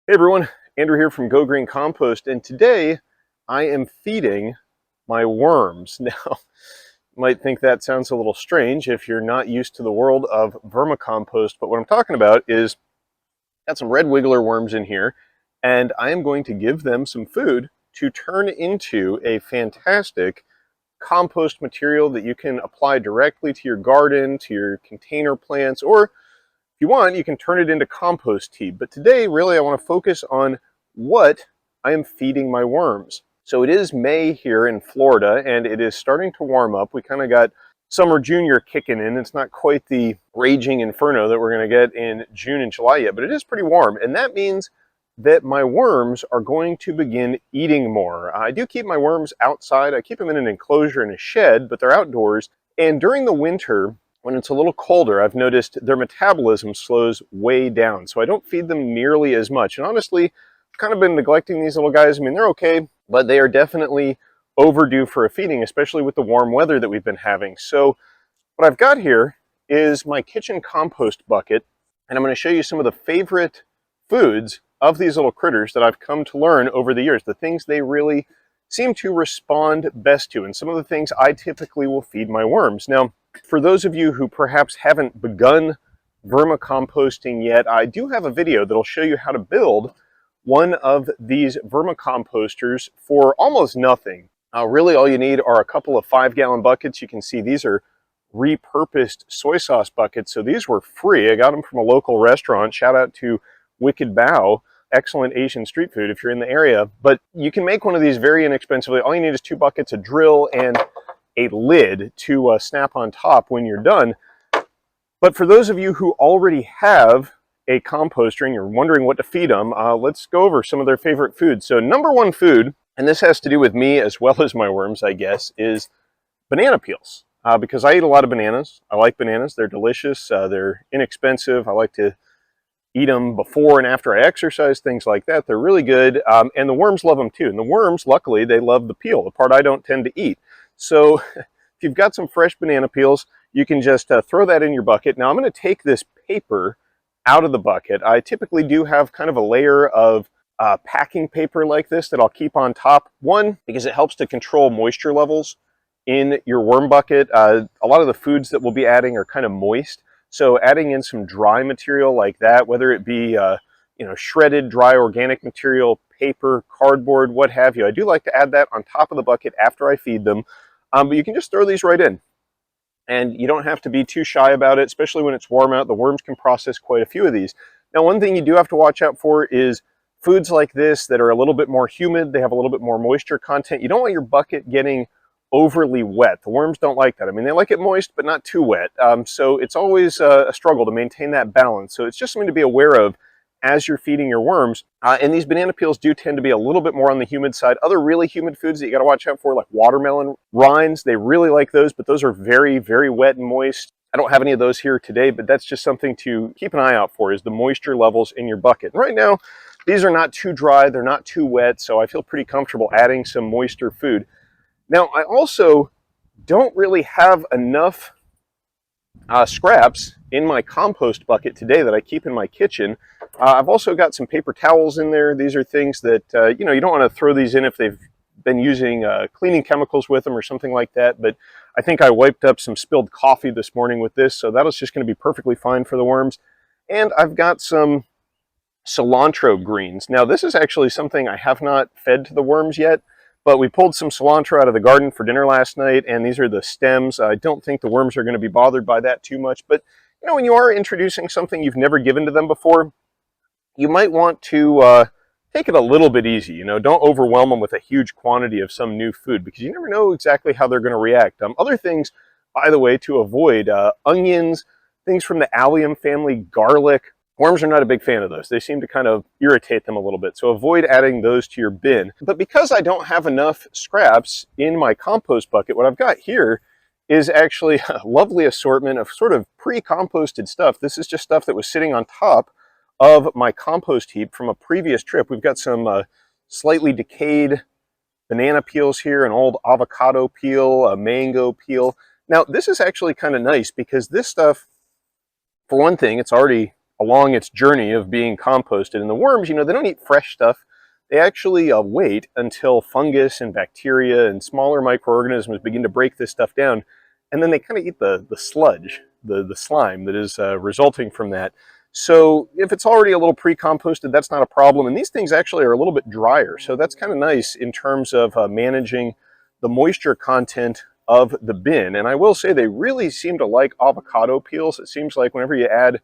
Hey everyone, Andrew here from Go Green Compost, and today I am feeding my worms. Now, you might think that sounds a little strange if you're not used to the world of vermicompost, but what I'm talking about is got some red wiggler worms in here, and I am going to give them some food to turn into a fantastic compost material that you can apply directly to your garden, to your container plants, or if you want, you can turn it into compost tea. But today, really, I want to focus on what I am feeding my worms. So it is May here in Florida, and it is starting to warm up. We kind of got summer junior kicking in. It's not quite the raging inferno that we're going to get in June and July yet, but it is pretty warm. And that means that my worms are going to begin eating more. I do keep my worms outside. I keep them in an enclosure in a shed, but they're outdoors. And during the winter, when it's a little colder, I've noticed their metabolism slows way down. So I don't feed them nearly as much. And honestly, I've kind of been neglecting these little guys. I mean, they're okay, but they are definitely overdue for a feeding, especially with the warm weather that we've been having. So what I've got here is my kitchen compost bucket, and I'm going to show you some of the favorite foods of these little critters that I've come to learn over the years, the things they really seem to respond best to, and some of the things I typically will feed my worms. Now, for those of you who perhaps haven't begun vermicomposting yet, I do have a video that'll show you how to build one of these vermicomposters for almost nothing. Really all you need are a couple of 5-gallon buckets. You can see these are repurposed soy sauce buckets, so these were free. I got them from a local restaurant. Shout out to Wicked Bao. Excellent Asian street food if you're in the area. But you can make one of these very inexpensively. All you need is 2 buckets, a drill, and a lid to snap on top when you're done. But for those of you who already have a composter and you're wondering what to feed them, let's go over some of their favorite foods. So number one food, and this has to do with me as well as my worms, I guess, is banana peels. Because I eat a lot of bananas. I like bananas. They're delicious. They're inexpensive. I like to eat them before and after I exercise, things like that. They're really good. And the worms love them too. And the worms, luckily, they love the peel, the part I don't tend to eat. So if you've got some fresh banana peels, you can just throw that in your bucket. Now I'm going to take this paper out of the bucket. I typically do have kind of a layer of packing paper like this that I'll keep on top. One, because it helps to control moisture levels in your worm bucket. A lot of the foods that we'll be adding are kind of moist. So adding in some dry material like that, whether it be shredded dry organic material, paper, cardboard, what have you. I do like to add that on top of the bucket after I feed them. But you can just throw these right in. And you don't have to be too shy about it, especially when it's warm out. The worms can process quite a few of these. Now, one thing you do have to watch out for is foods like this that are a little bit more humid. They have a little bit more moisture content. You don't want your bucket getting overly wet. The worms don't like that. I mean, they like it moist, but not too wet. So it's always a struggle to maintain that balance. So it's just something to be aware of as you're feeding your worms. And these banana peels do tend to be a little bit more on the humid side. Other really humid foods that you got to watch out for, like watermelon rinds, they really like those, but those are very, very wet and moist. I don't have any of those here today, but that's just something to keep an eye out for, is the moisture levels in your bucket. And right now, these are not too dry, they're not too wet, so I feel pretty comfortable adding some moisture food. Now, I also don't really have enough scraps in my compost bucket today that I keep in my kitchen. I've also got some paper towels in there. These are things that, you don't want to throw these in if they've been using cleaning chemicals with them or something like that. But I think I wiped up some spilled coffee this morning with this, so that was just going to be perfectly fine for the worms. And I've got some cilantro greens. Now, this is actually something I have not fed to the worms yet. But we pulled some cilantro out of the garden for dinner last night, and these are the stems. I don't think the worms are going to be bothered by that too much. But, when you are introducing something you've never given to them before, you might want to take it a little bit easy. Don't overwhelm them with a huge quantity of some new food, because you never know exactly how they're going to react. Other things, by the way, to avoid, onions, things from the allium family, garlic. Worms are not a big fan of those. They seem to kind of irritate them a little bit. So avoid adding those to your bin. But because I don't have enough scraps in my compost bucket, what I've got here is actually a lovely assortment of sort of pre-composted stuff. This is just stuff that was sitting on top of my compost heap from a previous trip. We've got some slightly decayed banana peels here, an old avocado peel, a mango peel. Now, this is actually kind of nice because this stuff, for one thing, it's already along its journey of being composted. And the worms, you know, they don't eat fresh stuff. They actually wait until fungus and bacteria and smaller microorganisms begin to break this stuff down, and then they kind of eat the sludge, the slime that is resulting from that. So if it's already a little pre-composted, that's not a problem. And these things actually are a little bit drier, so that's kind of nice in terms of managing the moisture content of the bin. And I will say they really seem to like avocado peels. It seems like whenever you add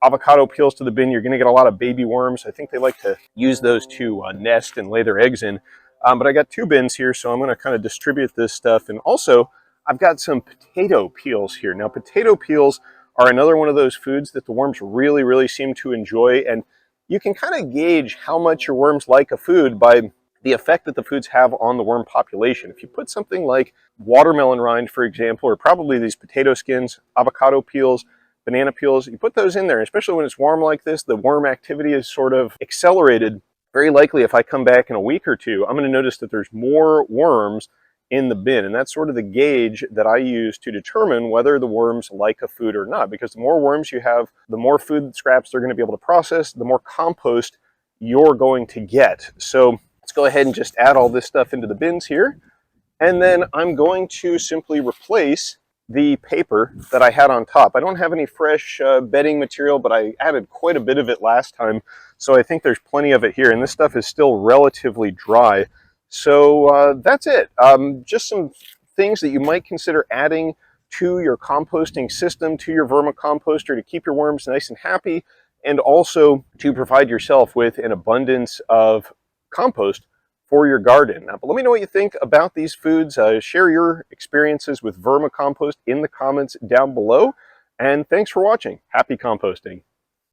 avocado peels to the bin, you're going to get a lot of baby worms. I think they like to use those to nest and lay their eggs in. But I got 2 bins here, so I'm going to kind of distribute this stuff. And also, I've got some potato peels here. Now, potato peels are another one of those foods that the worms really, really seem to enjoy. And you can kind of gauge how much your worms like a food by the effect that the foods have on the worm population. If you put something like watermelon rind, for example, or probably these potato skins, avocado peels, banana peels, you put those in there, especially when it's warm like this, the worm activity is sort of accelerated. Very likely if I come back in a week or two, I'm going to notice that there's more worms in the bin. And that's sort of the gauge that I use to determine whether the worms like a food or not. Because the more worms you have, the more food scraps they're going to be able to process, the more compost you're going to get. So let's go ahead and just add all this stuff into the bins here. And then I'm going to simply replace the paper that I had on top. I don't have any fresh bedding material, but I added quite a bit of it last time, so I think there's plenty of it here, and this stuff is still relatively dry. So that's it. Just some things that you might consider adding to your composting system, to your vermicomposter, to keep your worms nice and happy, and also to provide yourself with an abundance of compost for your garden. Now, but let me know what you think about these foods. Share your experiences with vermicompost in the comments down below. And thanks for watching. Happy composting.